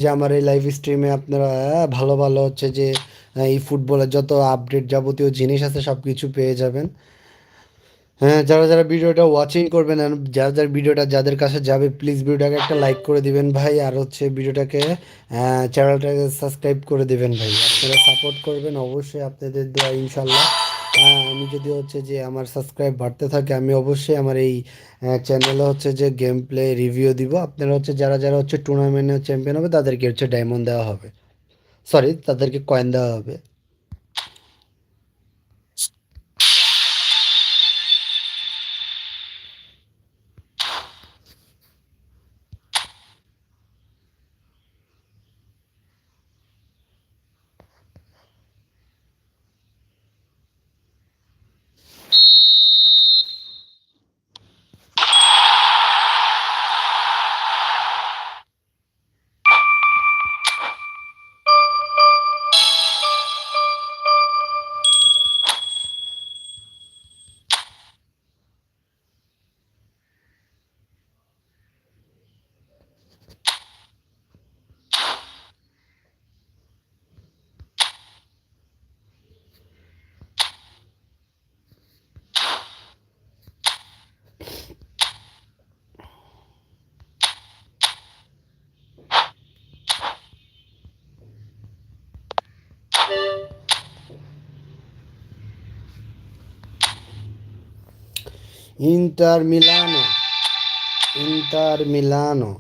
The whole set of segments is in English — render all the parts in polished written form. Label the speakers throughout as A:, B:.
A: যে আমার এই লাইভ স্ট্রিমে আপনারা ভালো ভালো হচ্ছে যে এই ফুটবলের যত আপডেট যাবতীয় জিনিস আছে সব কিছু পেয়ে যাবেন। হ্যাঁ, যারা যারা ভিডিওটা ওয়াচিং করবেন আর যারা যারা ভিডিওটা যাদের কাছে যাবে প্লিজ ভিডিওটাকে একটা লাইক করে দিবেন ভাই, আর হচ্ছে ভিডিওটাকে চ্যানেলটাকে সাবস্ক্রাইব করে দিবেন ভাই। আপনারা সাপোর্ট করবেন অবশ্যই, আপনাদের দোয়া ইনশাল্লাহ। আমি যদি হচ্ছে যে আমার সাবস্ক্রাইব বাড়তে থাকে আমি অবশ্যই আমার এই চ্যানেলে হচ্ছে যে গেম প্লে রিভিউ দিব। আপনারা হচ্ছে যারা যারা হচ্ছে টুর্নামেন্টে চ্যাম্পিয়ন হবে তাদেরকে হচ্ছে ডায়মন্ড দেওয়া হবে, সরি তাদেরকে কয়েন দেওয়া হবে। ইন্টার মিলানো, ইন্টার মিলানো।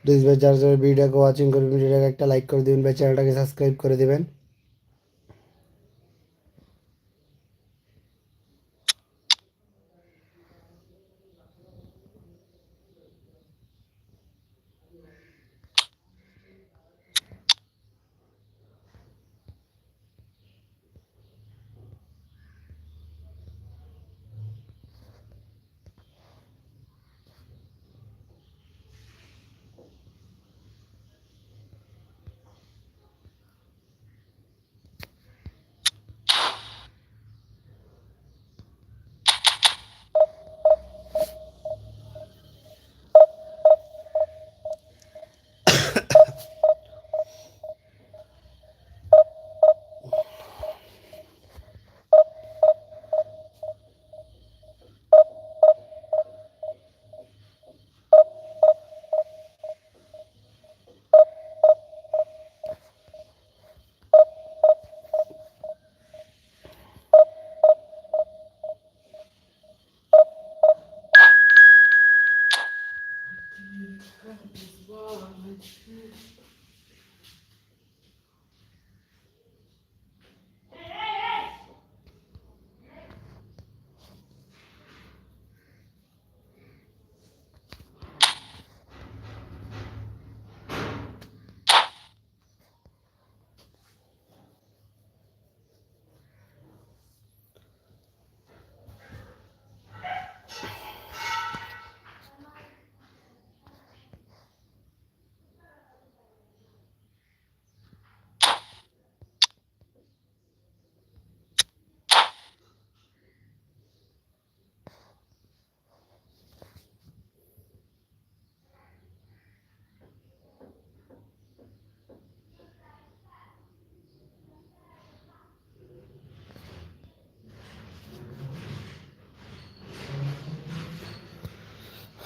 A: প্লিজ ভাই যারা যারা ভিডিওটাকে ওয়াচিং করবেন ভিডিওটাকে একটা লাইক করে দিবেন ভাই, চ্যানেলটাকে সাবস্ক্রাইব করে দিবেন।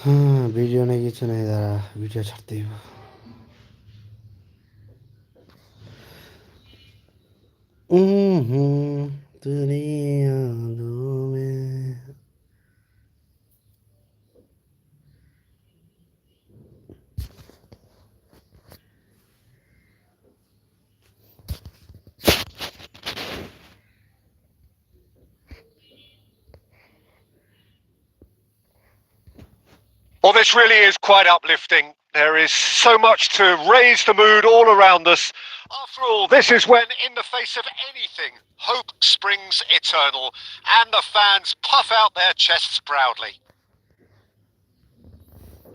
A: হ্যাঁ, ভিডিও নেই কিছু নেই, দাঁড়া ভিডিও ছাড়তেই হবে। दुनिया में।
B: Well, this really is quite uplifting. There is so much to raise the mood all around us. After all, this is when, in the face of anything, hope springs eternal, and the fans puff out their chests proudly.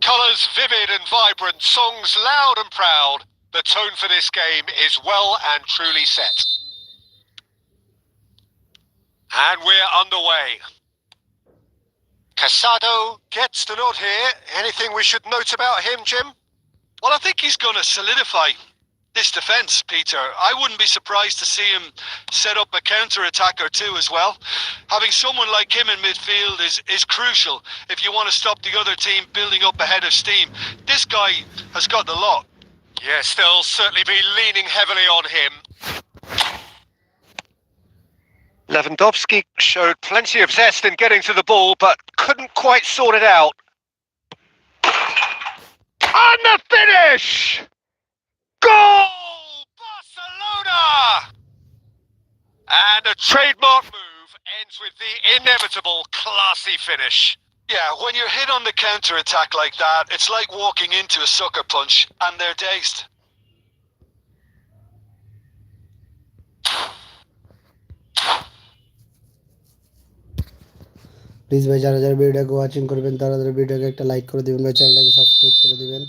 B: Colours vivid and vibrant, songs loud and proud. The tone for this game is well and truly set. And we're underway. Casado gets the nod here. Anything we should note about him, Jim?
C: Well, I think he's going to solidify this defence, Peter. I wouldn't be surprised to see him set up a counter-attack or two as well. Having someone like him in midfield is crucial if you want to stop the other team building up a head of steam. This guy has got the lot.
B: Yes, they'll certainly be leaning heavily on him. Lewandowski showed plenty of zest in getting to the ball, but couldn't quite sort it out. And the finish! Goal! Barcelona! And a trademark move ends with the inevitable classy finish.
C: Yeah, when you're hit on the counter-attack like that, it's like walking into a sucker punch and they're dazed.
A: Please ভাই যারা যারা ভিডিওটাকে watching করবেন তারা তারা ভিডিওকে একটা like করে দিবেন ভাই, চ্যানেলটাকে সাবস্ক্রাইব করে দিবেন।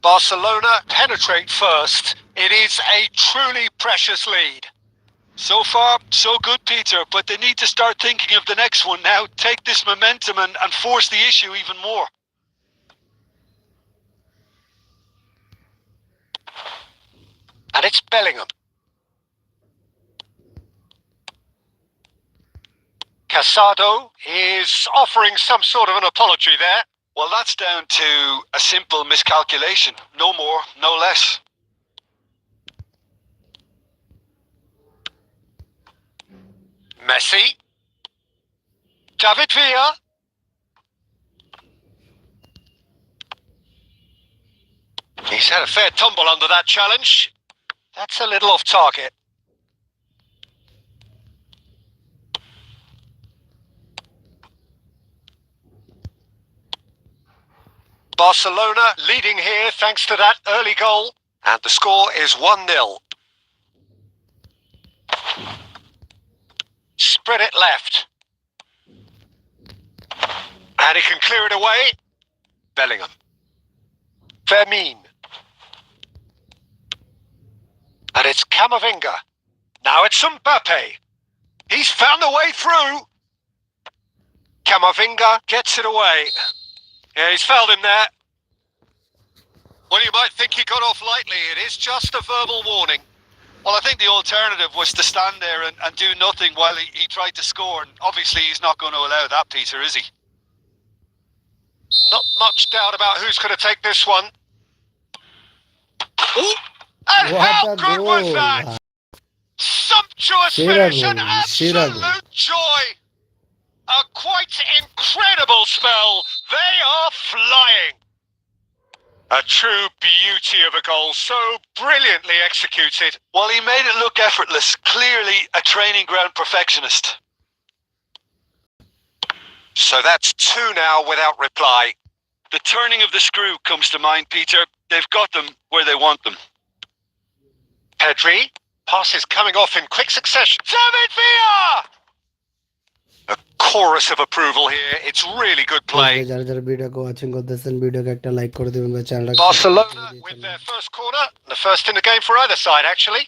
B: Barcelona penetrate first. It is a truly precious lead.
C: So far, so good, Peter, but they need to start thinking of the next one now. Take this momentum and force the issue even more.
B: And it's Bellingham. Casado is offering some sort of an apology there.
C: Well, that's down to a simple miscalculation. No more, no less.
B: Messi. David Villa. He's had a fair tumble under that challenge. That's a little off target. Barcelona leading here thanks to that early goal. And the score is 1-0. Spread it left. And he can clear it away. Bellingham. Fermin. And it's Camavinga. Now it's Mbappe. He's found a way through. Camavinga gets it away. Yeah, he's fouled him there. Well, you might think he got off lightly. It is just a verbal warning.
C: Well, I think the alternative was to stand there and do nothing while he tried to score. And obviously, he's not going to allow that, Peter, is he?
B: Not much doubt about who's going to take this one. Ooh, and
A: What
B: how
A: a
B: good was
A: goal!
B: that? Sumptuous finish, an absolute joy. A quite incredible spell. They are flying. A true beauty of a goal, so brilliantly executed.
C: Well, he made it look effortless. Clearly a training ground perfectionist.
B: So that's 2 now without reply.
C: The turning of the screw comes to mind, Peter. They've got them where they want them.
B: Pedri, passes coming off in quick succession. David Villa! A chorus of approval here. It's really good play.
A: যারা যারা ভিডিওকে watching করতেছেন ভিডিওকে একটা like করে দিবেন ভাই, চ্যানেলটাকে
B: Barcelona with their first corner. The first in the game for either side, actually.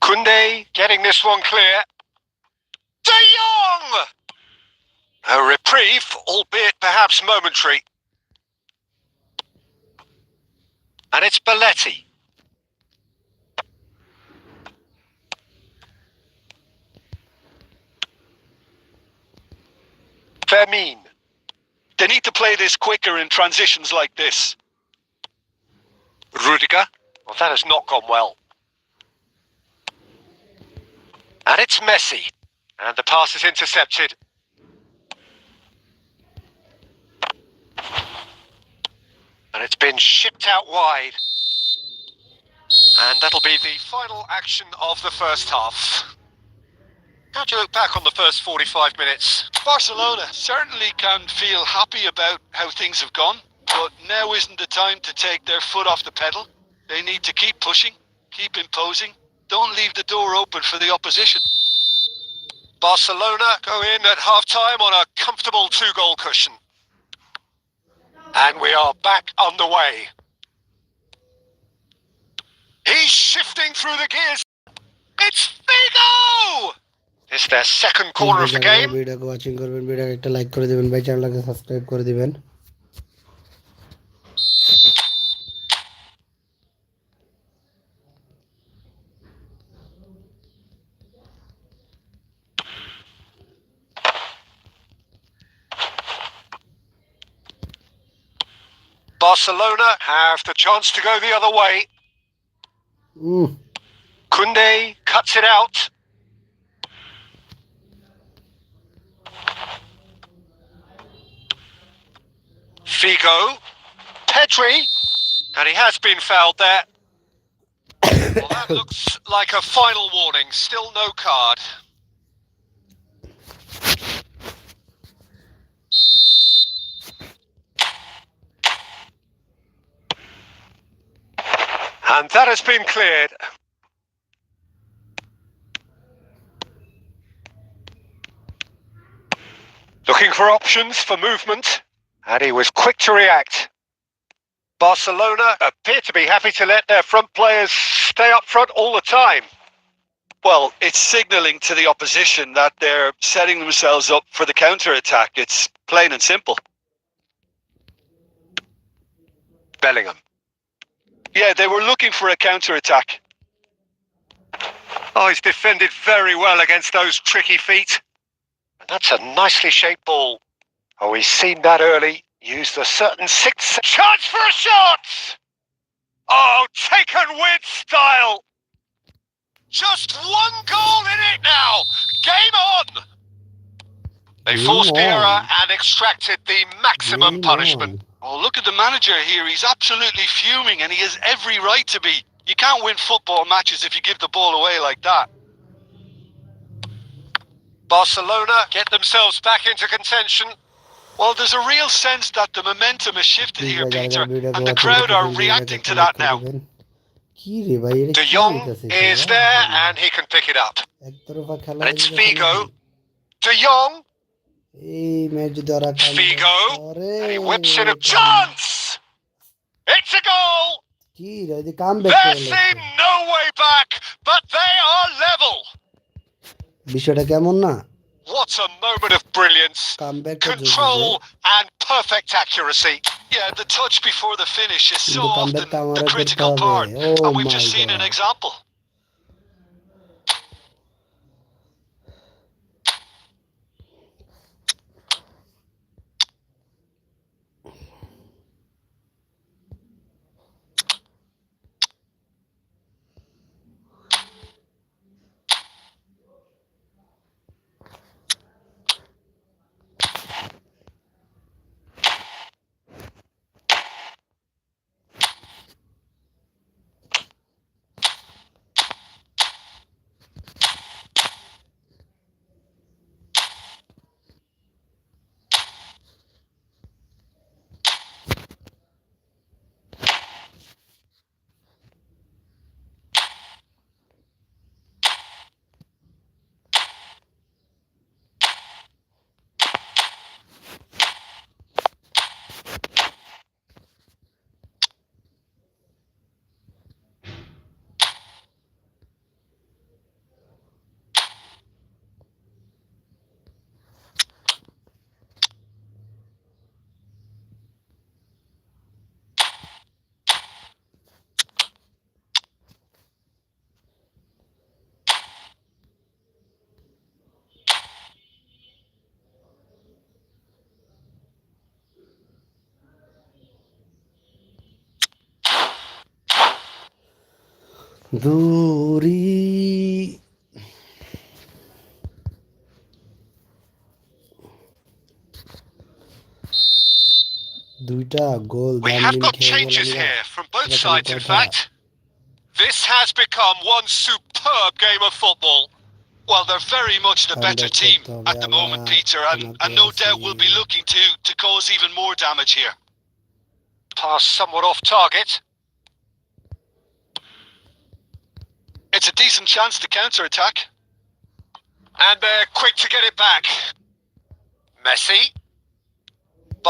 B: Koundé getting this one clear. De Jong! A reprieve, albeit perhaps momentary. And it's Belletti. Fermin.
C: They need to play this quicker in transitions like this.
B: Rudiger. Well, that has not gone well. And it's Messi. And the pass is intercepted. And it's been shipped out wide. And that'll be the final action of the first half. How do you look back on the first 45 minutes?
C: Barcelona certainly can feel happy about how things have gone, but now isn't the time to take their foot off the pedal. They need to keep pushing, keep imposing. Don't leave the door open for the opposition.
B: Barcelona go in at half-time on a comfortable 2-goal cushion. And we are back underway. He's shifting through the gears. It's Figo! It's their second corner of the game.
A: ভিডিওকে watching করবেন, ভিডিওকে একটা like করে দিবেন ভাই, চ্যানেলটাকে subscribe করে দিবেন।
B: Barcelona have the chance to go the other way. Koundé cuts it out. Figo, Pedri, and he has been fouled there. Well, that looks like a final warning, still no card. And that has been cleared. Looking for options for movement, and he was quick to react. Barcelona appear to be happy to let their front players stay up front all the time.
C: Well, it's signalling to the opposition that they're setting themselves up for the counter-attack. It's plain and simple.
B: Bellingham.
C: Yeah, they were looking for a counter-attack.
B: Oh, he's defended very well against those tricky feet. And that's a nicely shaped ball. Oh, he's seen that early. Used a certain sixth chance for a shot! Oh, taken with style! Just one goal in it now! Game on! They forced the error and extracted the maximum punishment.
C: Oh, look at the manager here. He's absolutely fuming, and he has every right to be. You can't win football matches if you give the ball away like that.
B: Barcelona get themselves back into contention.
C: Well, there's a real sense that the momentum has shifted here, Peter, and the crowd are reacting to that now.
B: De Jong is there, and he can pick it up. And it's Figo. De Jong. Figo. And he whips in a chance! It's a goal! There seem no way back, but they are level!
A: বিষয়টা কেমন না?
B: What a moment of brilliance, control and perfect accuracy.
C: Yeah, the touch before the finish is so often the critical part, and we've just seen an example.
A: দূরি দুইটা গোল
B: We have
A: দামলিন
B: got
A: খেয়ে গেলাম
B: changes
A: গা।
B: here from both
A: এটা কোনো
B: sides, in
A: কথা?
B: fact. This has become one superb game of football.
C: Well, they're very much the better
A: comeback
C: team
A: করতে হবে
C: at the moment,
A: আবার,
C: Peter,
A: কোনাতে
C: and no
A: আছি।
C: doubt will be looking to cause even more damage here.
B: Pass somewhat off target.
C: It's a decent chance to counter-attack.
B: And they're quick to get it back. Messi.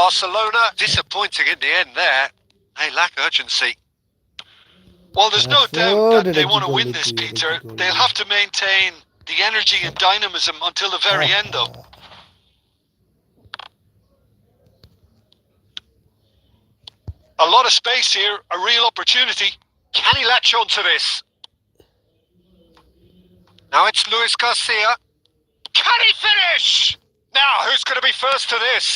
B: Barcelona disappointing in the end there. They lack urgency.
C: Well, there's no doubt
A: Rashford,
C: that
A: এটা
C: they
A: কি
C: want to win
A: করলি
C: this,
A: তুই? এটা
C: Peter.
A: কি করলি?
C: They'll have to maintain the energy and dynamism until the very end, though. A lot of space here, a real opportunity.
B: Can he latch on to this? Now it's Luis Garcia. Can he finish? Now, who's going to be first to this?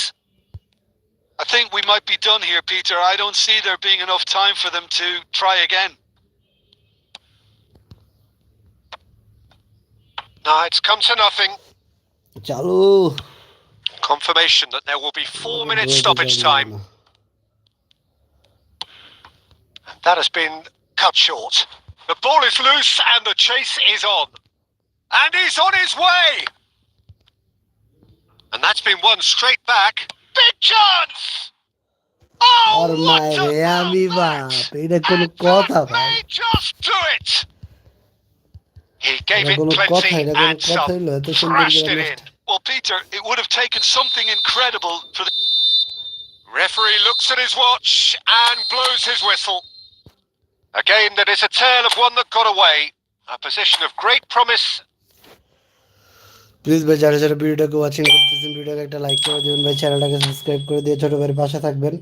C: I think we might be done here, Peter. I don't see there being enough time for them to try again.
B: No, it's come to nothing.
A: চালু
B: Confirmation that there will be 4 minutes
A: দৌড়াতে
B: stoppage
A: যাবে
B: time.
A: না।
B: That has been cut short. The ball is loose and the chase is on. And he's on his way! And that's been won straight back. Big chance! Oh,
A: R
B: what
A: মায়েরে আমি
B: about
A: বাপ,
B: that?
A: এটা কোনো
B: And
A: কথা
B: that
A: ভাই?
B: may just do it! He gave
A: এটা
B: it
A: কোনো কথা?
B: plenty
A: এটা কোনো
B: and
A: কথা
B: some.
A: হইলো? এত সুন্দর
B: Thrashed
A: করে
B: it
A: নষ্ট।
B: in.
C: Well, Peter, it would have taken something incredible for the...
B: Referee looks at his watch and blows his whistle. A game that is a tale of one that got away. A position of great promise.
A: Please ভাই, যারা যারা ভিডিওটাকে watching করতেছেন, ভিডিওকে একটা like করে দিবেন ভাই, চ্যানেলটাকে সাবস্ক্রাইব করে দিয়ে ছোট ভাইয়ের পাশে থাকবেন।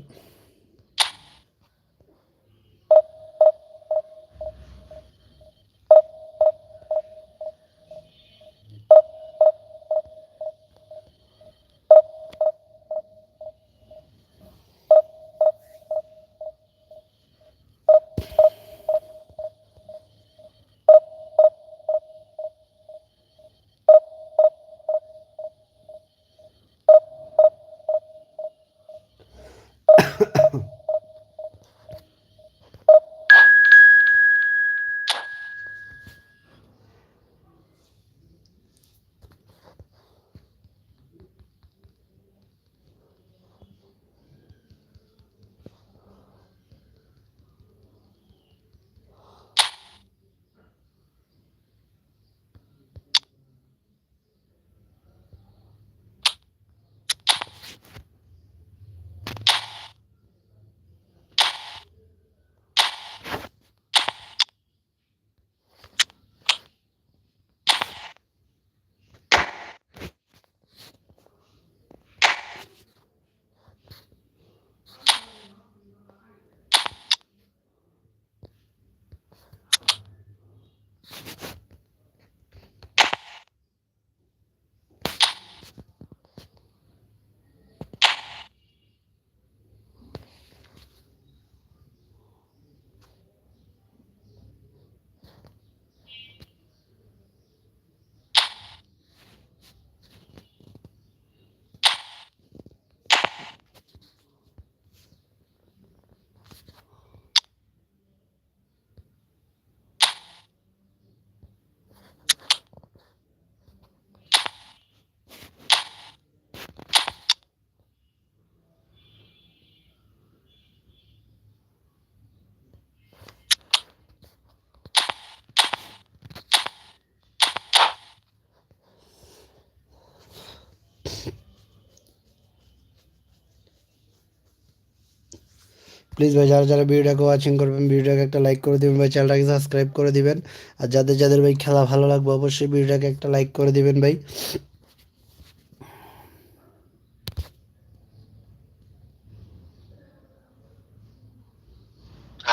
A: প্লিজ ভাই, যারা যারা ভিডিওটাকে ওয়াচিং করবেন, ভিডিওটাকে একটা লাইক করে দিবেন ভাই, চ্যানেলটাকে সাবস্ক্রাইব করে দিবেন। আর যাদের যাদের ভাই খেলা ভালো লাগবে, অবশ্যই ভিডিওটাকে একটা লাইক করে দিবেন ভাই।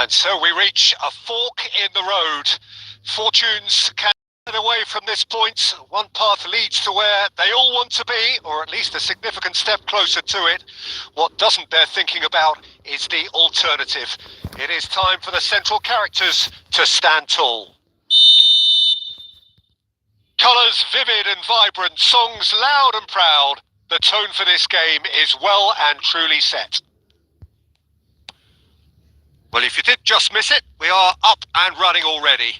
B: And so we reach a fork in the road. Fortunes can get away from this point. One path leads to where they all want to be, or at least a significant step closer to it. What doesn't bear thinking about is the alternative. It is time for the central characters to stand tall. Colours vivid and vibrant, songs loud and proud. The tone for this game is well and truly set. Well, if you did just miss it, we are up and running already.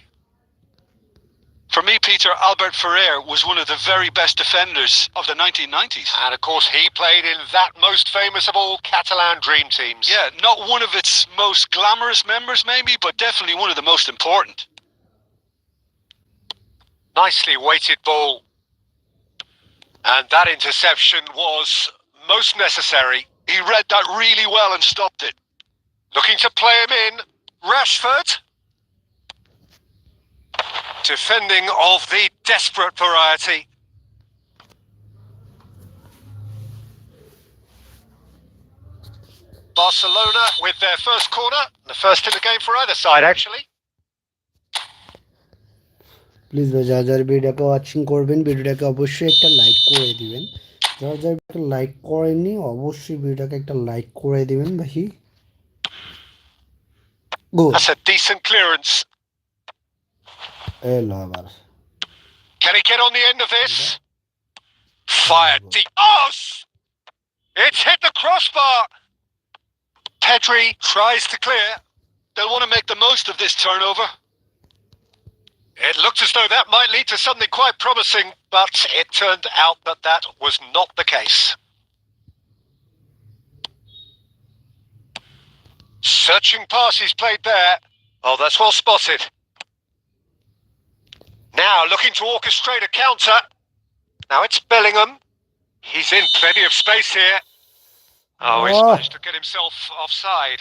C: For me, Peter, Albert Ferrer was one of the very best defenders of the 1990s.
B: And of course, he played in that most famous of all Catalan dream teams.
C: Yeah, not one of its most glamorous members maybe, but definitely one of the most important.
B: Nicely weighted ball. And that interception was most necessary.
C: He read that really well and stopped it.
B: Looking to play him in. Rashford. Defending of the desperate variety. Barcelona with their first corner. The first in the game for either side, actually.
A: Please ভাই যারা যারা ভিডিওটাকে watching করবেন ভিডিওটাকে অবশ্যই একটা like করে দিবেন যারা যারা একটা লাইক করেননি অবশ্যই ভিডিওটাকে একটা লাইক করে দিবেন ভাই good
B: That's a decent clearance.
A: এলো আবার
B: Can he get on the end of this? Fired deep. Oh! It's hit the crossbar. Pedri tries to clear.
C: They'll want to make the most of this turnover.
B: It looked as though that might lead to something quite promising, but it turned out that that was not the case. Searching pass he's played there. Oh, that's well spotted. Now looking to orchestrate a counter. Now it's Bellingham. He's in plenty of space here. Oh, he's managed to get himself offside.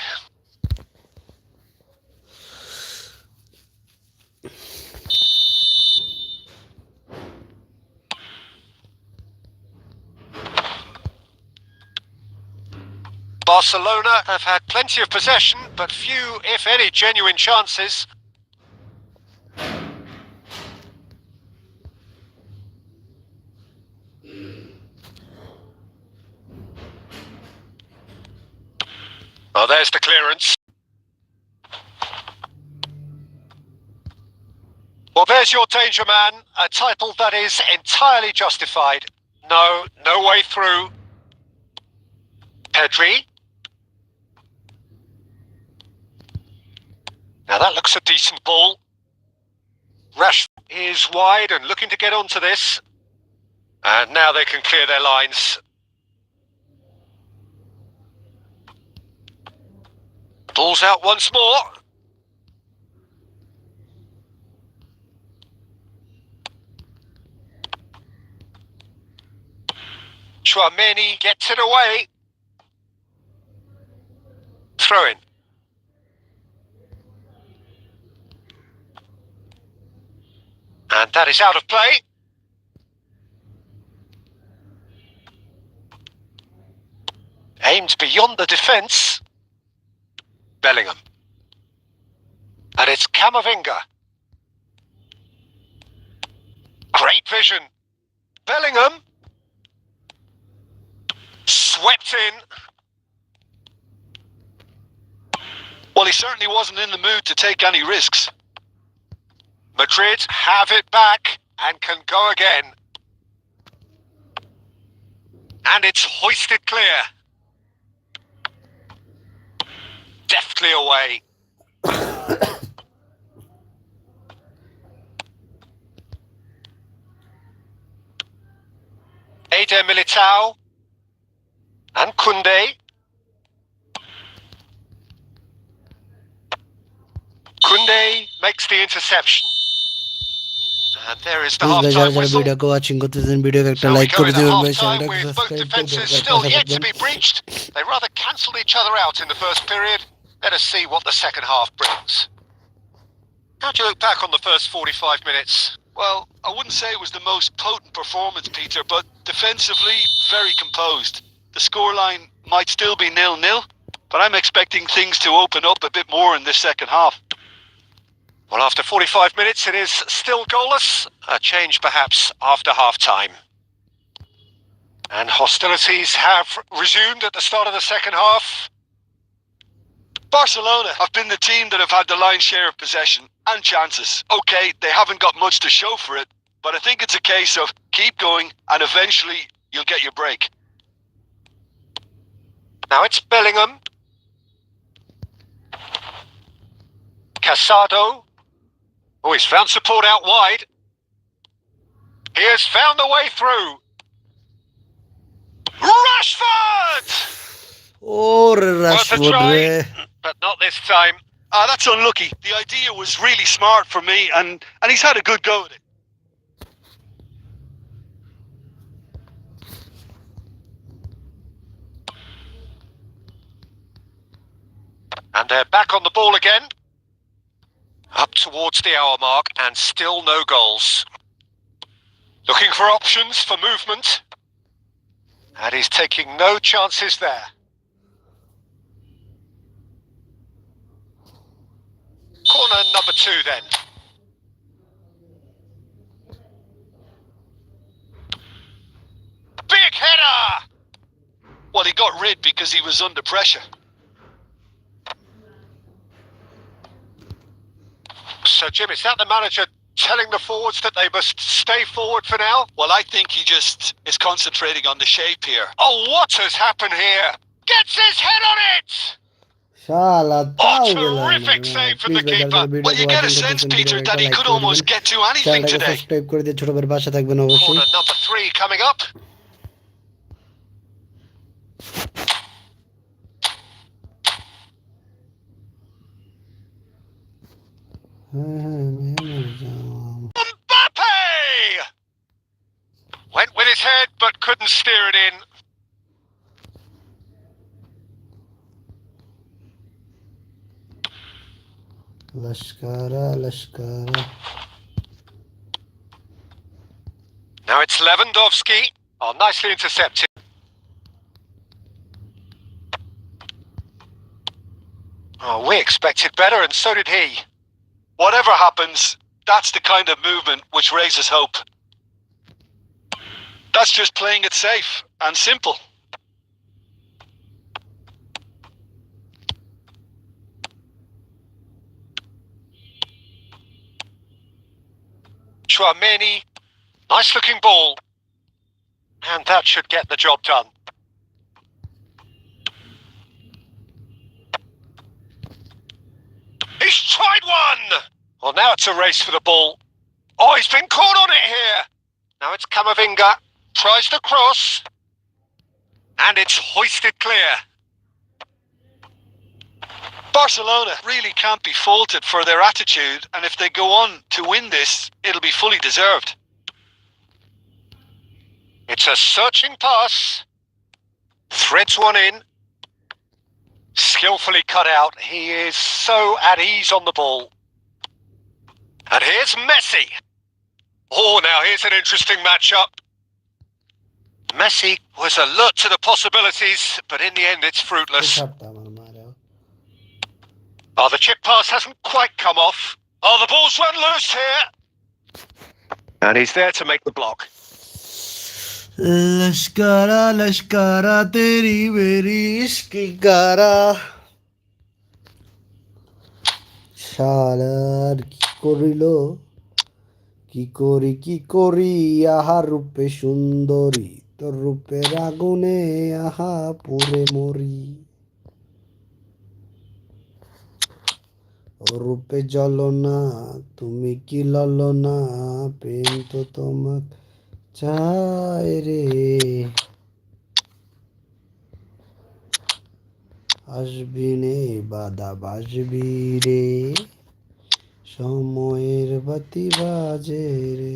B: Barcelona have had plenty of possession, but few, if any, genuine chances. Oh, there's the clearance. Well, there's your danger man, a title that is entirely justified. No way through. Pedri. Now that looks a decent ball. Rashford is wide and looking to get onto this. And now they can clear their lines. Ball's out once more. Chouameni gets it away. Throw in. And that is out of play. Aimed beyond the defence. Bellingham. And it's Camavinga. Great vision. Bellingham. Swept in.
C: Well, he certainly wasn't in the mood to take any risks.
B: Madrid have it back and can go again. And it's hoisted clear. Deftly away. Eder Militao and Koundé. Koundé makes the interception. And there is the half-time whistle.
A: ভিডিওকে watching করতেছেন ভিডিওকে একটা
B: So we
A: like
B: go
A: করে
B: into
A: দিবেন ভাই
B: half-time
A: চ্যানেলটাকে
B: with both
A: subscribe করে
B: defences
A: দেবেন
B: still
A: পাশে
B: yet to
A: থাকবেন
B: be breached. They rather cancelled each other out in the first period. Let us see what the second half brings. How do you look back on the first 45 minutes?
C: Well, I wouldn't say it was the most potent performance, Peter, but defensively, very composed. The scoreline might still be 0-0, but I'm expecting things to open up a bit more in this second half.
B: Well, after 45 minutes, it is still goalless. A change, perhaps, after half-time. And hostilities have resumed at the start of the second half.
C: Barcelona have been the team that have had the lion's share of possession and chances. Okay, they haven't got much to show for it, but I think it's a case of keep going and eventually you'll get your break.
B: Now it's Bellingham. Casado. Oh, he's found support out wide. He has found the way through. Rashford! Worth a try, but not this time.
C: That's unlucky. The idea was really smart for me, and he's had a good go at it.
B: And they're back on the ball again. Up towards the hour mark and still no goals. Looking for options for movement. And he's taking no chances there. Corner number 2 then. Big header!
C: Well, he got rid because he was under pressure.
B: So, Jim, is that the manager telling the forwards that they must stay forward for now?
C: Well, I think he just is concentrating on the shape here.
B: Oh, what has happened here? Gets his head on it!
A: Shala,
B: terrific save from the keeper.
C: Well, you get a sense, Peter, that he could almost get to anything today.
A: Subscribe করে দিয়ে ছোট ভাইয়ের পাশে থাকবেন অবশ্যই।
B: Corner number 3 coming up. Mbappe! Went with his head but couldn't steer it in.
A: Lashkara.
B: Now it's Lewandowski. Oh, nicely intercepted. Oh, we expected better, and so did he.
C: Whatever happens, that's the kind of movement which raises hope. That's just playing it safe and simple.
B: Chouameni, nice looking ball. And that should get the job done. He's tried one! Well, now it's a race for the ball. Oh, he's been caught on it here. Now it's Camavinga, tries the cross. And it's hoisted clear.
C: Barcelona really can't be faulted for their attitude, and if they go on to win this, it'll be fully deserved.
B: It's a searching pass. Threads one in. Skillfully cut out. He is so at ease on the ball. And here's Messi. Oh, now here's an interesting matchup. Messi was alert to the possibilities, but in the end it's fruitless. Oh, the chip pass hasn't quite come off. Oh, the ball's run loose here. And he's there to make the block.
A: Lashkara, teri meri ishki kara. শালার কি করিল, কি করি আহা রূপে সুন্দরী, তোর রূপের আগুনে আহা পুরে মরি। ও রূপে জ্বলনা, তুমি কি ললনা, প্রেম তো তোমাক চায় রে। আসবি নে বাদা বাজবি রে, সময়ের বাতি বাজে রে।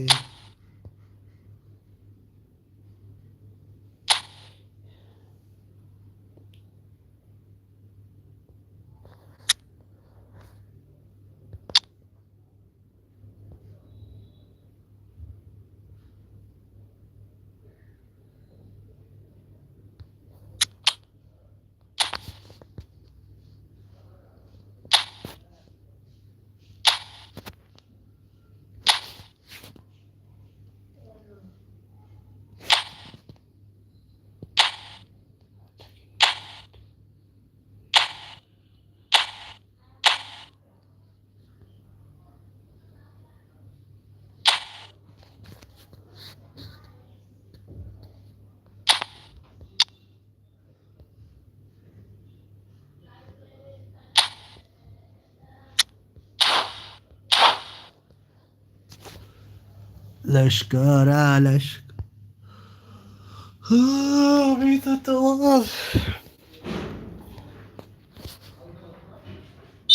A: লস্কর লস্কর আমি তো তোমার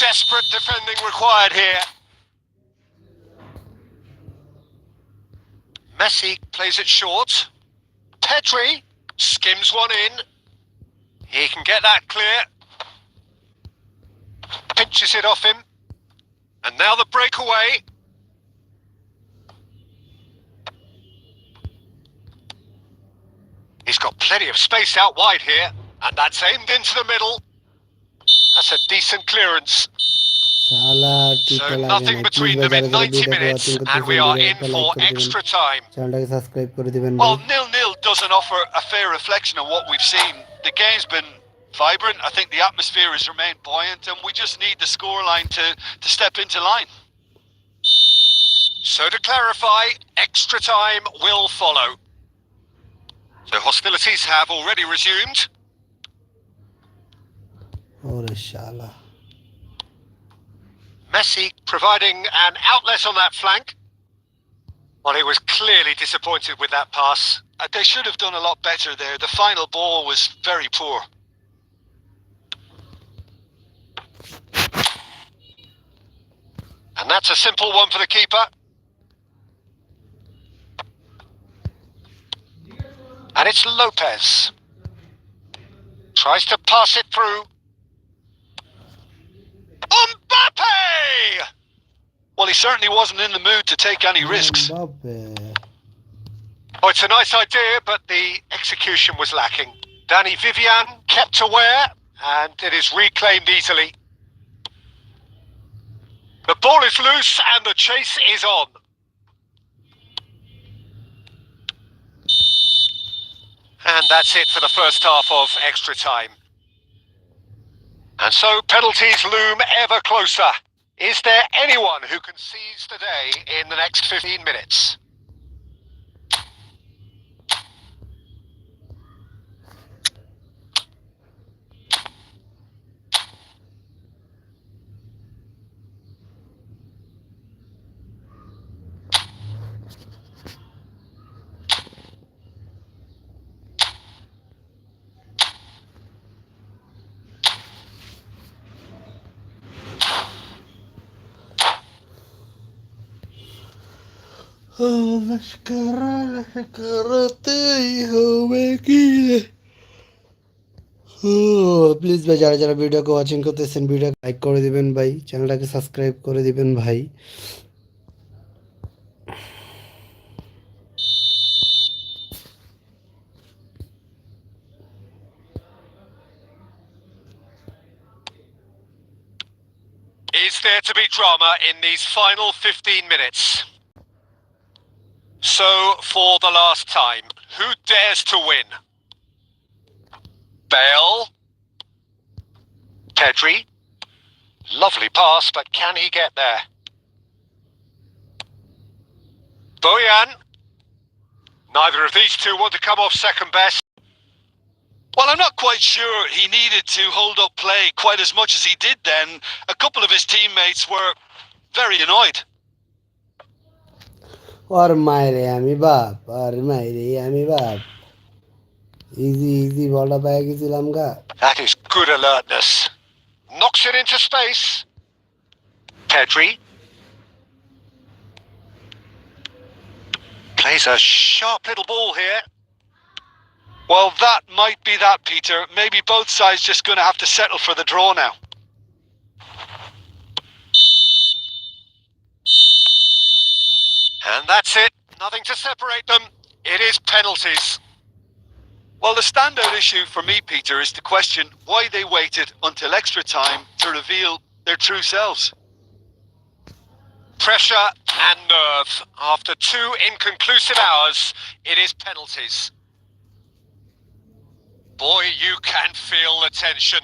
B: Desperate defending required here. Messi plays it short. Pedri skims one in. He can get that clear. Pinches it off him. And now the breakaway. He's got plenty of space out wide here. And that's aimed into the middle. That's a decent clearance.
A: শালা
B: So
A: টিপে লাগে
B: nothing
A: না
B: between
A: please ভাই
B: them
A: যারা
B: in
A: যারা
B: 90
A: ভিডিওটা
B: minutes,
A: watching
B: and we
A: করতেছেন
B: are in
A: ভিডিওটা লাইক
B: for
A: করে দিবেন
B: extra time.
A: চ্যানেলটাকে সাবস্ক্রাইব করে দিবেন ভাই
C: Well, 0-0 doesn't offer a fair reflection of what we've seen. The game's been vibrant. I think the atmosphere has remained buoyant, and we just need the scoreline to step into line.
B: So to clarify, extra time will follow. So hostilities have already resumed.
A: ওরে শালা
B: Messi providing an outlet on that flank. Well, he was clearly disappointed with that pass.
C: They should have done a lot better there. The final ball was very poor.
B: And that's a simple one for the keeper. And it's Lopez. Tries to pass it through. Mbappe!
C: Well, he certainly wasn't in the mood to take any risks.
A: বাপরে
B: Oh, it's a nice idea, but the execution was lacking. Danny Vivian kept aware, and it is reclaimed easily. The ball is loose, and the chase is on. And that's it for the first half of extra time. And so penalties loom ever closer. Is there anyone who can seize the day in the next 15 minutes?
A: লস্করতেই হবে কি please ভাই যারা যারা ভিডিওকে watching করতেছেন video like করে দিবেন ভাই চ্যানেলটাকে সাবস্ক্রাইব করে দিবেন ভাই
B: Is there to be drama in these final 15 minutes? So, for the last time, who dares to win? Bale? Pedri? Lovely pass, but can he get there? Bojan? Neither of these two want to come off second best.
C: Well, I'm not quite sure he needed to hold up play quite as much as he did then. A couple of his teammates were very annoyed.
A: और मायरे আমি বাপ আর মাইরে আমি বাপ easy easy বলটা পেয়ে গেছিলাম গা
B: That is good alertness. Knocks it into space. Pedri. Plays a sharp little ball here.
C: Well, that might be that, Peter. Maybe both sides just going to have to settle for the draw now.
B: And that's it. Nothing to separate them. It is penalties.
C: Well, the standout issue for me, Peter, is to question why they waited until extra time to reveal their true selves.
B: Pressure and nerve. After 2 inconclusive hours, it is penalties. Boy, you can feel the tension.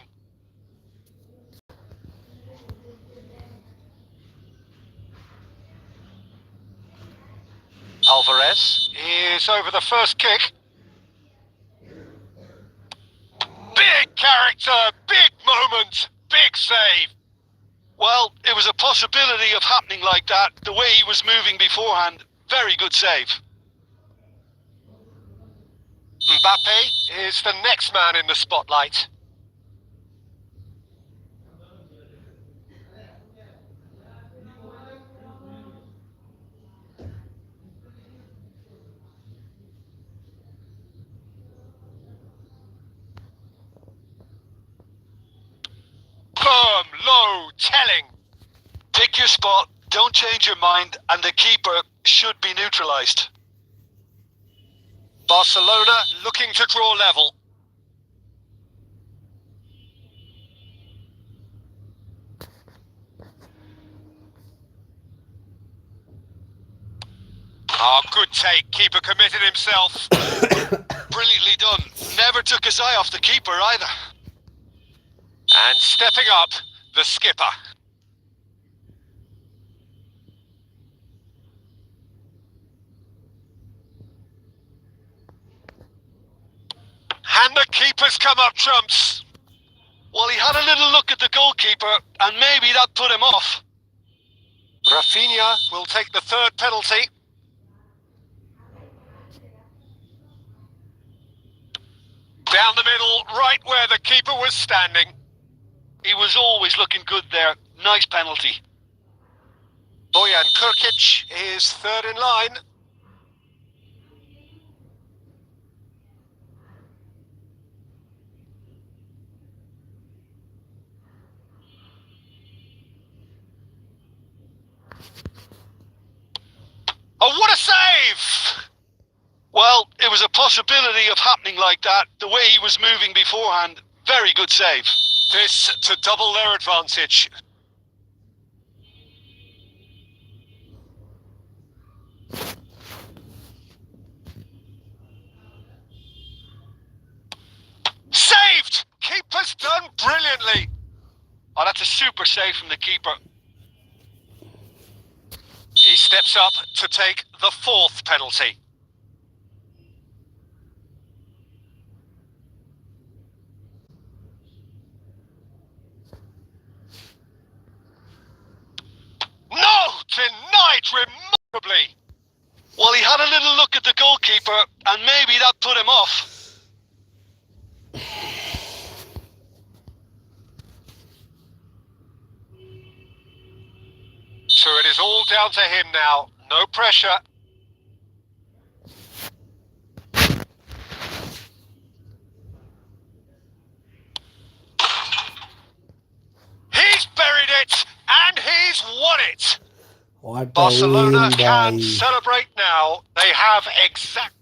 B: Alvarez is over the first kick. Big character, big moment, big save.
C: Well, it was a possibility of happening like that. The way he was moving beforehand, Very good save.
B: Mbappe is the next man in the spotlight. Firm, low, telling.
C: Pick your spot, don't change your mind, and the keeper should be neutralised.
B: Barcelona looking to draw level. Oh, good take. Keeper committed himself.
C: Brilliantly done. Never took his eye off the keeper either.
B: And stepping up, the skipper. And the keeper's come up trumps.
C: Well, he had a little look at the goalkeeper, and maybe that put him off.
B: Rafinha will take the third penalty. Down the middle, right where the keeper was standing.
C: He was always looking good there. Nice penalty.
B: Bojan Krkić is third in line. Oh, what a save!
C: Well, it was a possibility of happening like that, the way he was moving beforehand. Very good save.
B: This to double their advantage. Saved! Keeper's done brilliantly.
C: Oh, that's a super save from the keeper.
B: He steps up to take the fourth penalty. No! Denied remarkably.
C: Well, he had a little look at the goalkeeper, and maybe that put him off.
B: So it is all down to him now. No pressure. He's buried it, and he's won it.
A: What a
B: Barcelona
A: win,
B: can
A: bhai.
B: celebrate now. They have exact.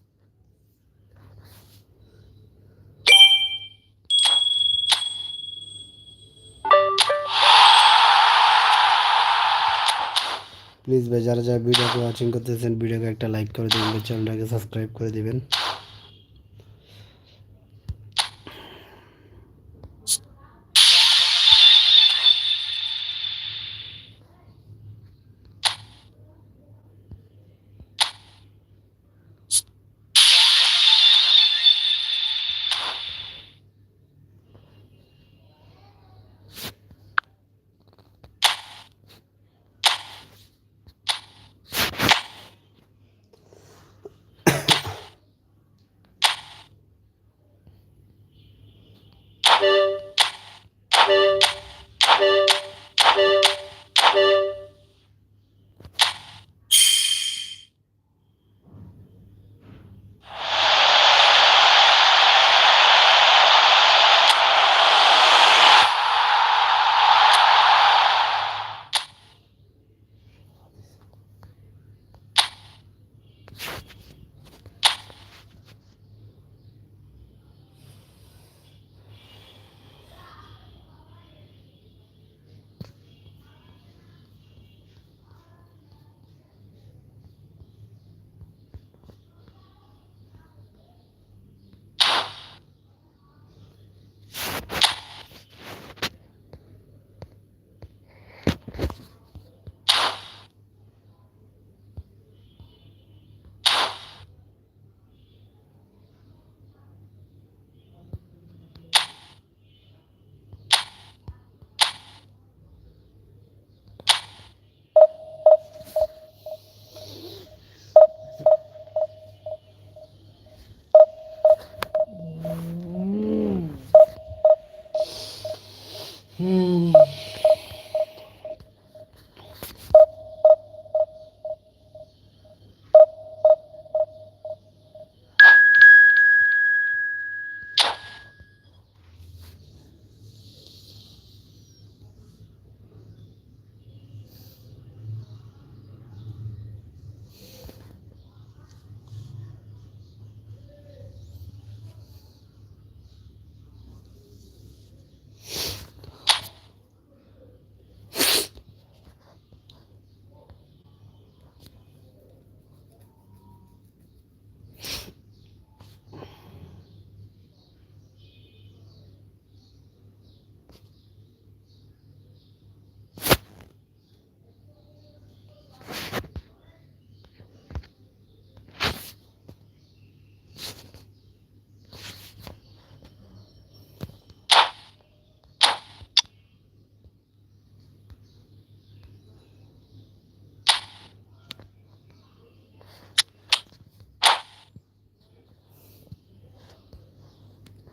A: Please ভাই যারা যারা ভিডিওকে watching করতেছেন ভিডিওকে একটা like করে দিবেন, চ্যানেলটাকে সাবস্ক্রাইব করে দিবেন।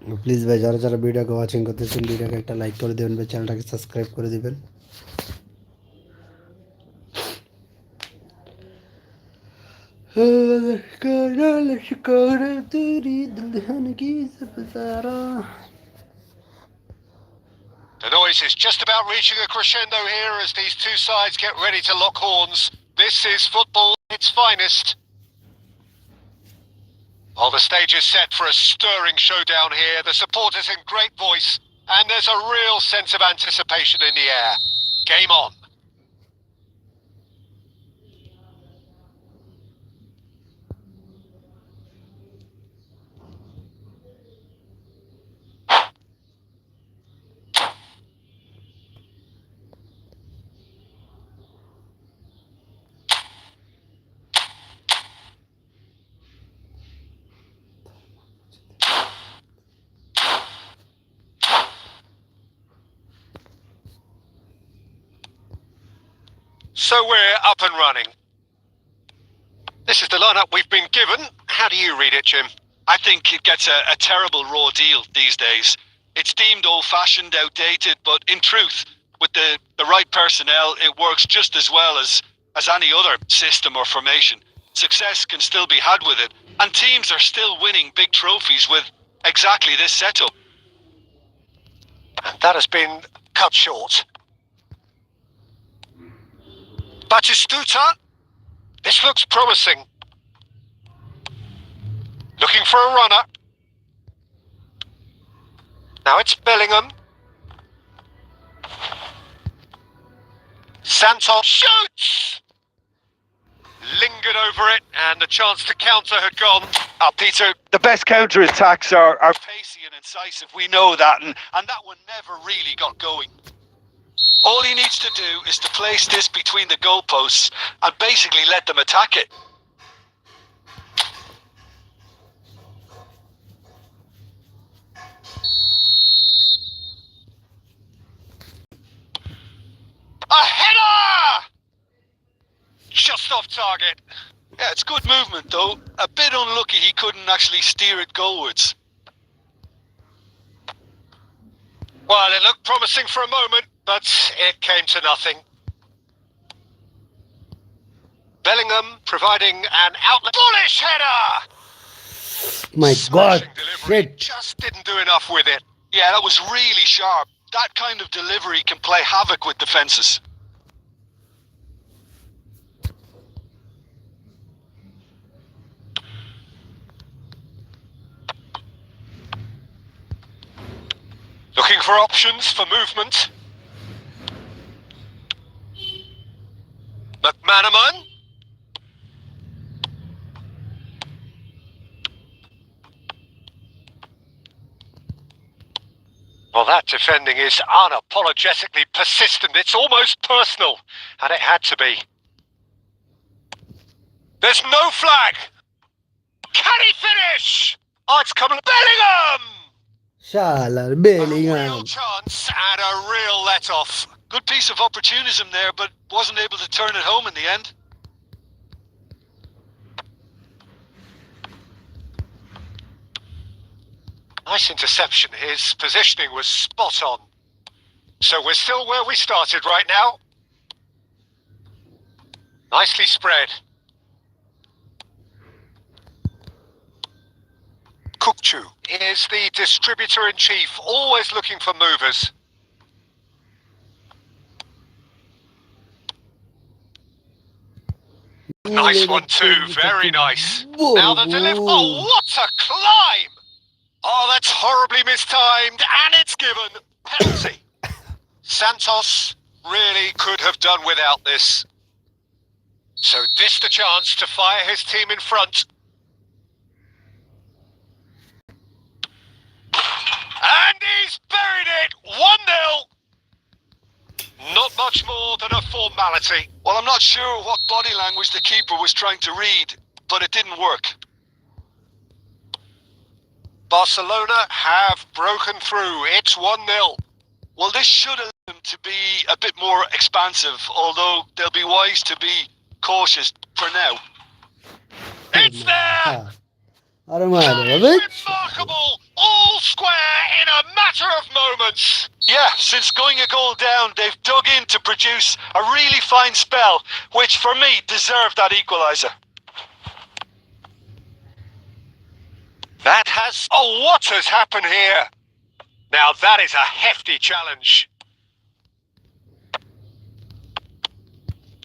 A: প্লিজ ভাই যারা যারা ভিডিওকে ওয়াচিং করতেছেন ভিডিওকে একটা লাইক করে দেবেন ভাই, চ্যানেলটাকে সাবস্ক্রাইব করে দিবেন।
B: The noise is just about reaching a crescendo here as these two sides get ready to lock horns. This is football at its finest. Well, the stage is set for a stirring showdown here. The supporters in great voice, and there's a real sense of anticipation in the air. Game on. So we're up and running. This is the lineup we've been given. How do you read it, Jim?
C: I think it gets a terrible raw deal these days. It's deemed old-fashioned, outdated, but in truth, with the right personnel, it works just as well as any other system or formation. Success can still be had with it, and teams are still winning big trophies with exactly this setup.
B: That has been cut short. Batistuta. This looks promising. Looking for a runner. Now it's Bellingham. Santos shoots! Lingered over it, and the chance to counter had gone.
C: Peter, the best counter-attacks are pacey and incisive. We know that, and that one never really got going. All he needs to do is to place this between the goalposts and basically let them attack it.
B: A header! Just off target.
C: Yeah, it's good movement though. A bit unlucky he couldn't actually steer it goalwards.
B: Well, it looked promising for a moment, but it came to nothing. Bellingham providing an outlet. Bullish header!
A: My God,
B: Smashing delivery,
A: shit.
B: just didn't do enough with it.
C: Yeah, that was really sharp. That kind of delivery can play havoc with defences.
B: Looking for options for movement. McManaman. Well, that defending is unapologetically persistent. It's almost personal, and it had to be. There's no flag. Can he finish? Oh, it's coming. Bellingham!
A: Shalar
B: A real
A: Bellingham.
B: chance and a real let-off.
C: Good piece of opportunism there, but wasn't able to turn it home in the end.
B: Nice interception. His positioning was spot on. So we're still where we started right now. Nicely spread. Kukcu is the distributor-in-chief, always looking for movers. Nice one too, very nice. Now the delivery. Oh, what a climb! Oh, that's horribly mistimed, and it's given. Penalty. Santos really could have done without this. So this the chance to fire his team in front. And he's buried it! 1-0. Not much more than a formality.
C: Well, I'm not sure what body language the keeper was trying to read, but it didn't work.
B: Barcelona have broken through. It's 1-0.
C: Well, this should allow them to be a bit more expansive, although they'll be wise to be cautious for now.
B: It's there!
A: Armanovic.
B: Remarkable, all square in a matter of moments.
C: Yeah, since going a goal down, they've dug in to produce a really fine spell, which for me deserved that equaliser.
B: Oh, what has happened here? Now that is a hefty challenge.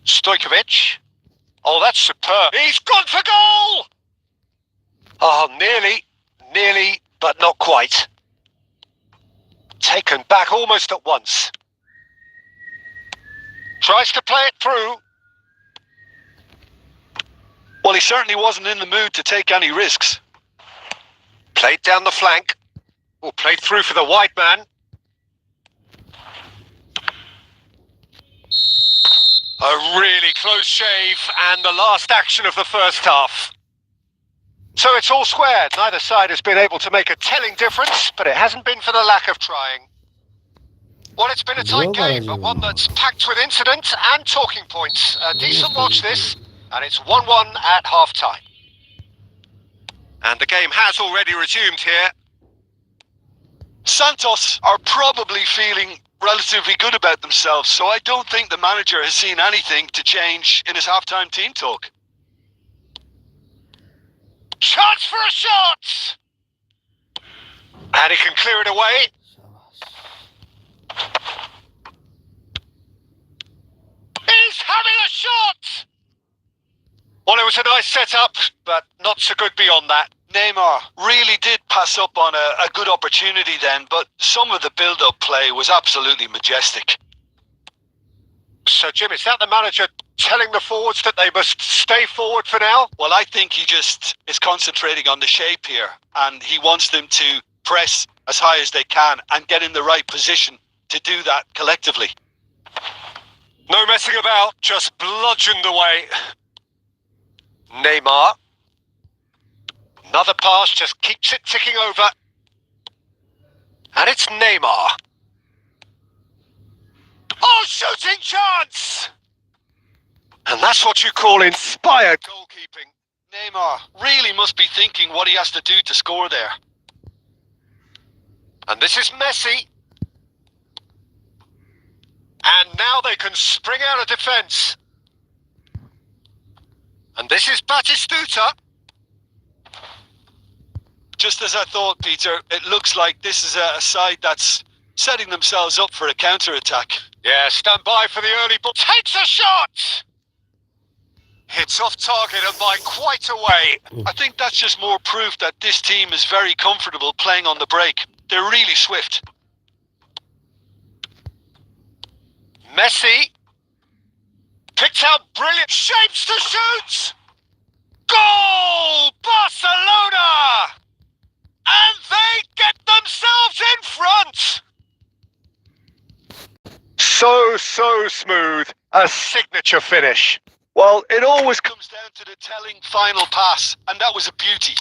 B: Stojkovic. Oh, that's superb. He's gone for goal! Oh, nearly, but not quite. Taken back almost at once. Tries to play it through.
C: Well, he certainly wasn't in the mood to take any risks.
B: Played down the flank. Or played through for the wide man. A really close shave and the last action of the first half. So it's all square. Neither side has been able to make a telling difference, but it hasn't been for the lack of trying. Well, it's been a tight game, but one that's packed with incident and talking points. A decent watch this, and it's 1-1 at half-time. And the game has already resumed here.
C: Santos are probably feeling relatively good about themselves, so I don't think the manager has seen anything to change in his half-time team talk.
B: Chance for a shot! And he can clear it away. He's having a shot! Well, it was a nice setup, but not so good beyond that.
C: Neymar really did pass up on a good opportunity then, but some of the build-up play was absolutely majestic.
B: So, Jim, is that the manager telling the forwards that they must stay forward for now?
C: Well, I think he just is concentrating on the shape here, and he wants them to press as high as they can and get in the right position to do that collectively.
B: No messing about, just bludgeoned away. Neymar. Another pass, just keeps it ticking over. And it's Neymar. Oh, shooting chance! And that's what you call inspired goalkeeping.
C: Neymar really must be thinking what he has to do to score there.
B: And this is Messi. And now they can spring out of defence. And this is Batistuta.
C: Just as I thought, Peter, it looks like this is a side that's setting themselves up for a counter-attack.
B: Yeah, stand by for the early ball. Takes a shot! Hits off target and by quite a way.
C: I think that's just more proof that this team is very comfortable playing on the break. They're really swift.
B: Messi. Picked out brilliant shapes to shoot! Goal! Barcelona! And they get themselves in front! So smooth. A signature finish.
C: Well, it always comes down to the telling final pass, and that was a beauty.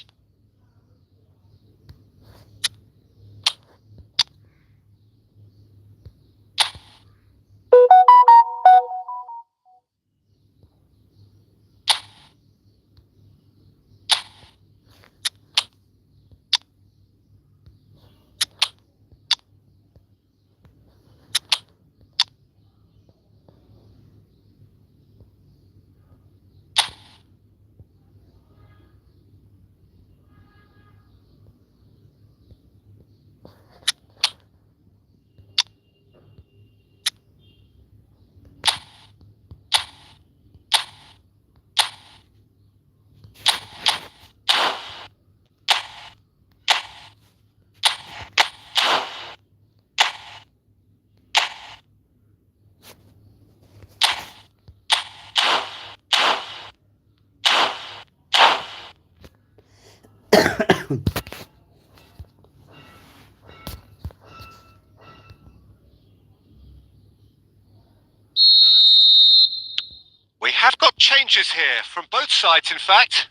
B: We have got changes here, from both sides in fact.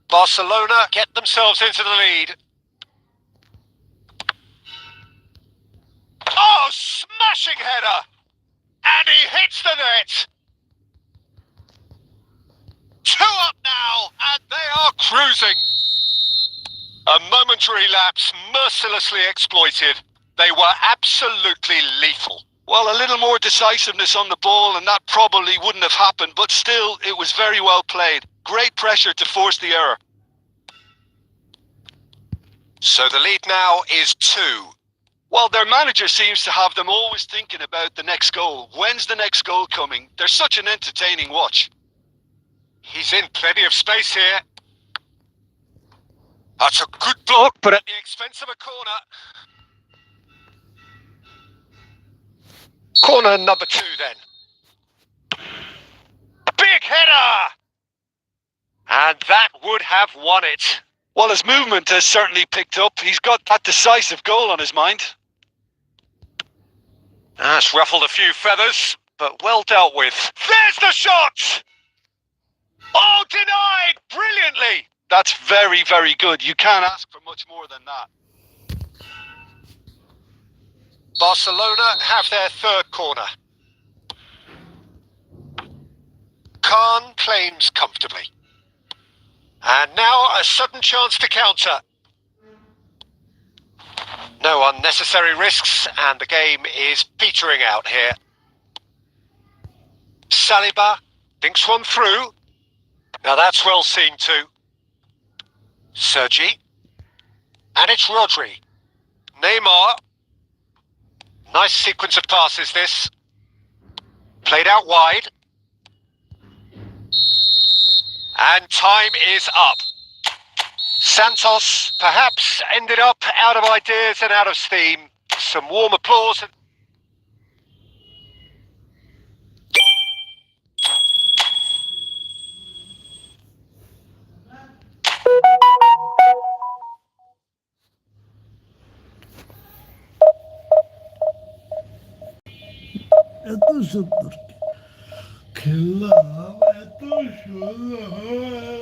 B: Barcelona get themselves into the lead. Oh, smashing header! And he hits the net! 2 up now, and they are cruising. A momentary lapse mercilessly exploited. They were absolutely lethal.
C: Well, a little more decisiveness on the ball and that probably wouldn't have happened, but still, it was very well played. Great pressure to force the error.
B: So the lead now is 2.
C: Well, their manager seems to have them always thinking about the next goal. When's the next goal coming? They're such an entertaining watch.
B: He's in plenty of space here. That's a good block, but at the expense of a corner. Corner number 2 then. Big header! And that would have won it.
C: Well, his movement has certainly picked up. He's got that decisive goal on his mind.
B: That's ruffled a few feathers, but well dealt with. There's the shot! Oh, denied brilliantly!
C: That's very, very good. You can't ask for much more than that.
B: Barcelona have their third corner. Khan claims comfortably. And now a sudden chance to counter. No unnecessary risks, and the game is petering out here. Saliba thinks one through. Now that's well seen too. Sergi. And it's Rodri. Neymar. Nice sequence of passes this. Played out wide. And time is up. Santos perhaps ended up out of ideas and out of steam. Some warm applause.
A: এত সুন্দর খেললাম, এত সুন্দর।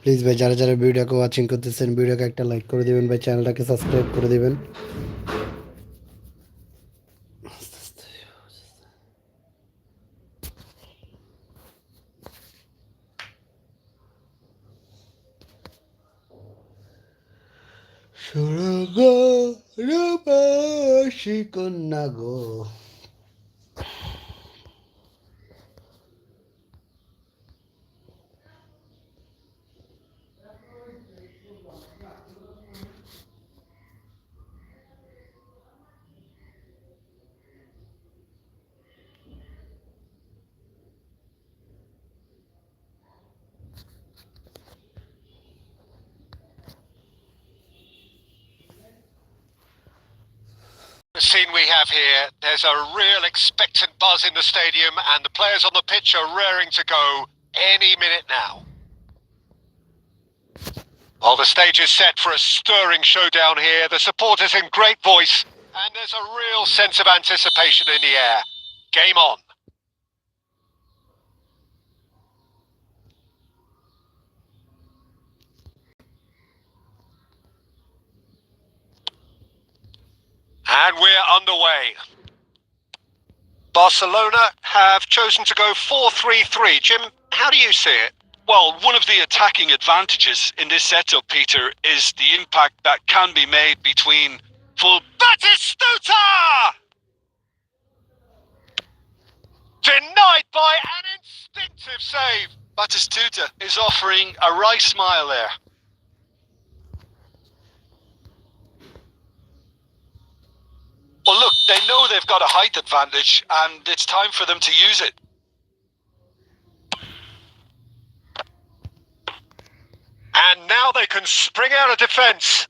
A: Please ভাই, যারা যারা ভিডিওকে watching করতেছেন, ভিডিওকে একটা লাইক করে দিবেন ভাই, চ্যানেলটাকে সাবস্ক্রাইব করে দিবেন। সুরগরবাসী কন্যা গো।
B: The scene we have here, there's a real expectant buzz in the stadium and the players on the pitch are raring to go any minute now. Well, the stage is set for a stirring showdown here. The supporters in great voice and there's a real sense of anticipation in the air. Game on. And we're underway. Barcelona have chosen to go 4-3-3. Jim, how do you see it?
C: Well, one of the attacking advantages in this setup, Peter, is the impact that can be made between full...
B: Batistuta! Denied by an instinctive save.
C: Batistuta is offering a wry smile there. Well, look, they know they've got a height advantage, and it's time for them to use it.
B: And now they can spring out of defence.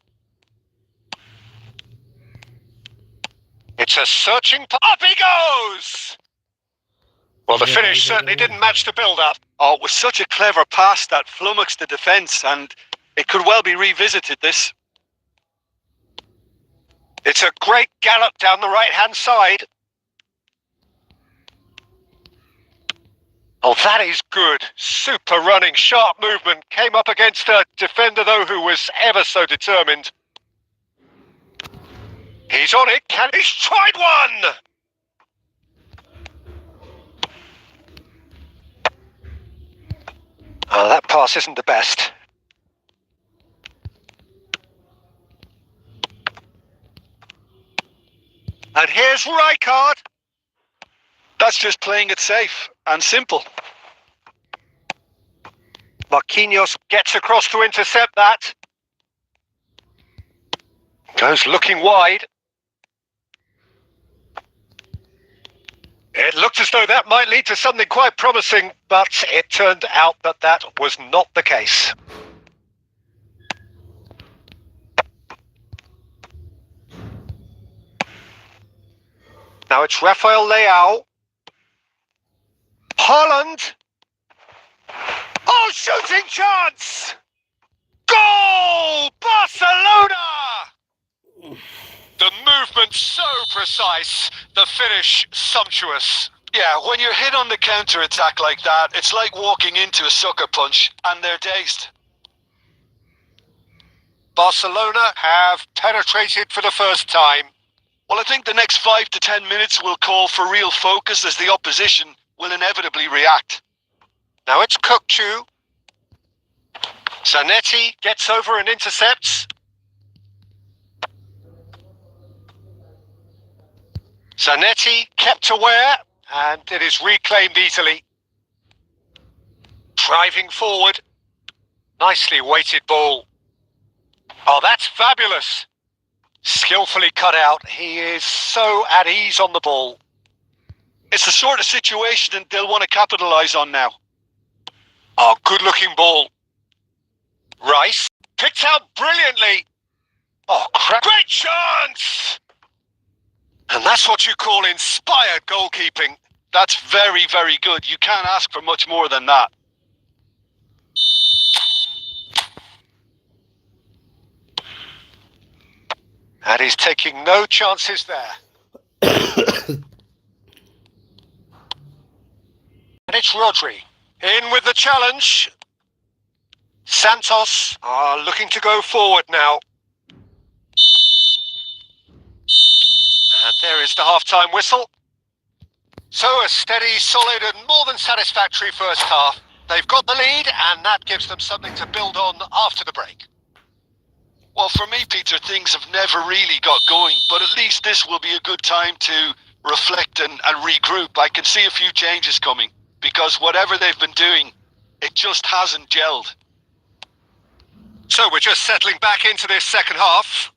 B: It's a searching... Up he goes! Well, the finish certainly didn't match the build-up.
C: Oh, it was such a clever pass that flummoxed the defence, and it could well be revisited, this.
B: It's a great gallop down the right-hand side. Oh, that is good. Super running, sharp movement. Came up against a defender, though, who was ever so determined. He's on it. He's tried one! Oh, that pass isn't the best. And here's Rijkaard.
C: That's just playing it safe and simple.
B: Marquinhos gets across to intercept that. Goes looking wide. It looked as though that might lead to something quite promising, but it turned out that that was not the case. Now it's Rafael Leao. Haaland. Oh, shooting chance! Goal! Barcelona! The movement so precise, the finish sumptuous.
C: Yeah, when you're hit on the counter-attack like that, it's like walking into a sucker punch, and they're dazed.
B: Barcelona have penetrated for the first time.
C: Well, I think the next 5 to 10 minutes will call for real focus as the opposition will inevitably react.
B: Now it's Kukçu. Zanetti gets over and intercepts. Zanetti kept aware, and it is reclaimed easily. Driving forward. Nicely weighted ball. Oh, that's fabulous. Skillfully cut out. He is so at ease on the ball.
C: It's the sort of situation that they'll want to capitalise on now.
B: Oh, good-looking ball. Rice picked out brilliantly. Oh, crap. Great chance! And that's what you call inspired goalkeeping.
C: That's very, very good. You can't ask for much more than that.
B: And he's taking no chances there. And it's Rodri. In with the challenge. Santos are looking to go forward now. And there is the half-time whistle. So a steady, solid and more than satisfactory first half. They've got the lead and that gives them something to build on after the break.
C: Well, for me, Peter, things have never really got going, but at least this will be a good time to reflect and regroup. I can see a few changes coming, because whatever they've been doing, it just hasn't gelled.
B: So we're just settling back into this second half.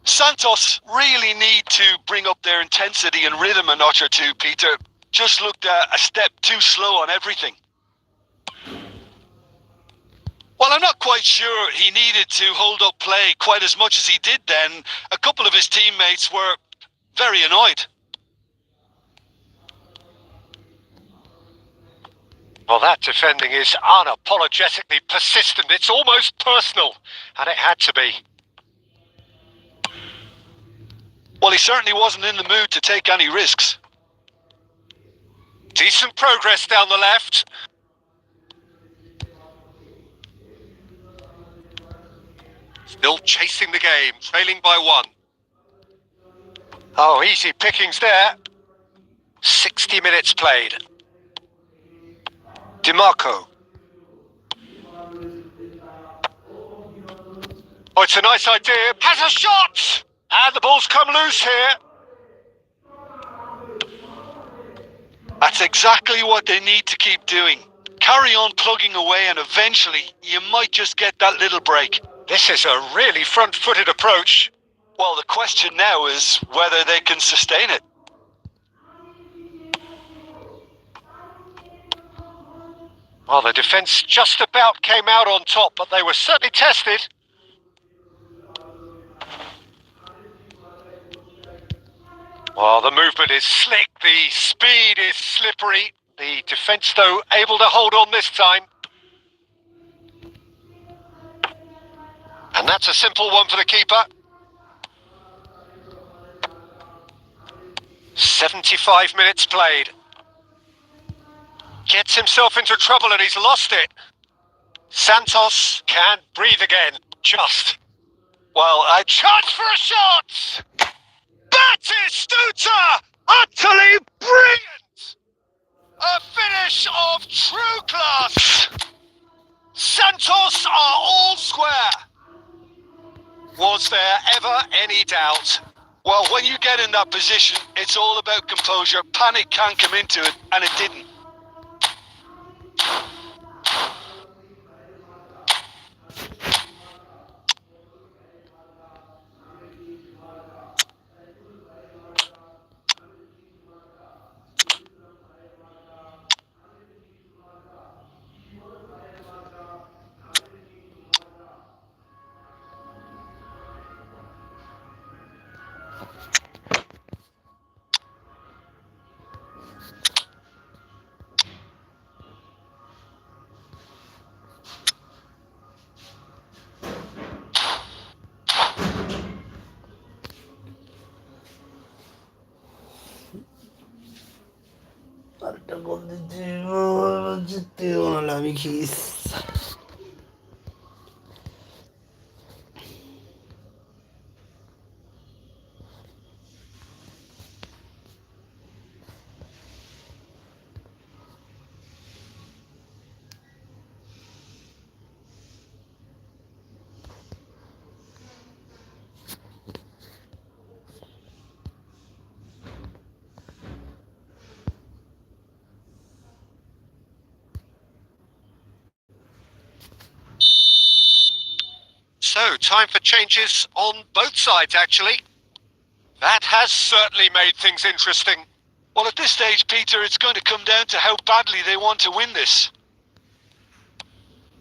C: Santos really need to bring up their intensity and rhythm a notch or two, Peter. Just looked a step too slow on everything. Well, I'm not quite sure he needed to hold up play quite as much as he did then. A couple of his teammates were very annoyed.
B: Well, that defending is unapologetically persistent. It's almost personal, and it had to be.
C: Well, he certainly wasn't in the mood to take any risks.
B: Decent progress down the left. Still chasing the game, trailing by 1. Oh, easy pickings there. 60 minutes played. DiMarco. Oh, it's a nice idea. Has a shot! And the ball's come loose here.
C: That's exactly what they need to keep doing. Carry on plugging away and eventually you might just get that little break.
B: This is a really front-footed approach.
C: Well, the question now is whether they can sustain it.
B: Well, the defence just about came out on top, but they were certainly tested. Well, the movement is slick, the speed is slippery. The defence, though, able to hold on this time. And that's a simple one for the keeper. 75 minutes played. Gets himself into trouble and he's lost it. Santos can't breathe again. Just. Well, a chance for a shot! Batistuta! Utterly brilliant! A finish of true class! Santos are all square. Was there ever any doubt?
C: Well, when you get in that position, it's all about composure. Panic can't come into it, and it didn't.
A: আরেকটা গোল দিতে জিততেও নাহলে আমি খিস
B: So, time for changes on both sides, actually. That has certainly made things interesting.
C: Well, at this stage, Peter, it's going to come down to how badly they want to win this.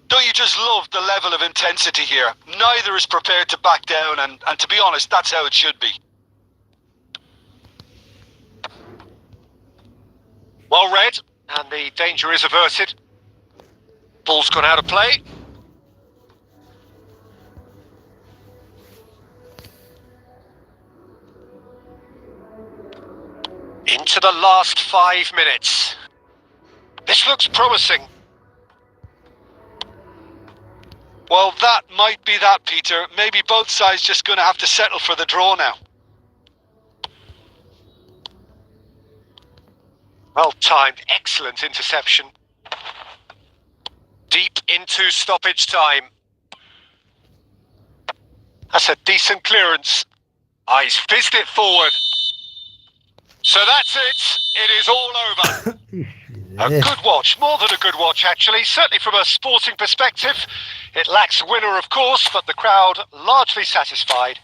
C: Don't you just love the level of intensity here? Neither is prepared to back down, and to be honest, that's how it should be.
B: Well read, and the danger is averted. Ball's gone out of play. Into the last 5 minutes. This looks promising.
C: Well, that might be that, Peter. Maybe both sides just going to have to settle for the draw now.
B: Well timed, excellent interception. Deep into stoppage time. That's a decent clearance. He's fizzed it forward. So that's it. It is all over. A good watch, more than a good watch actually, certainly from a sporting perspective. It lacks a winner of course, but the crowd largely satisfied.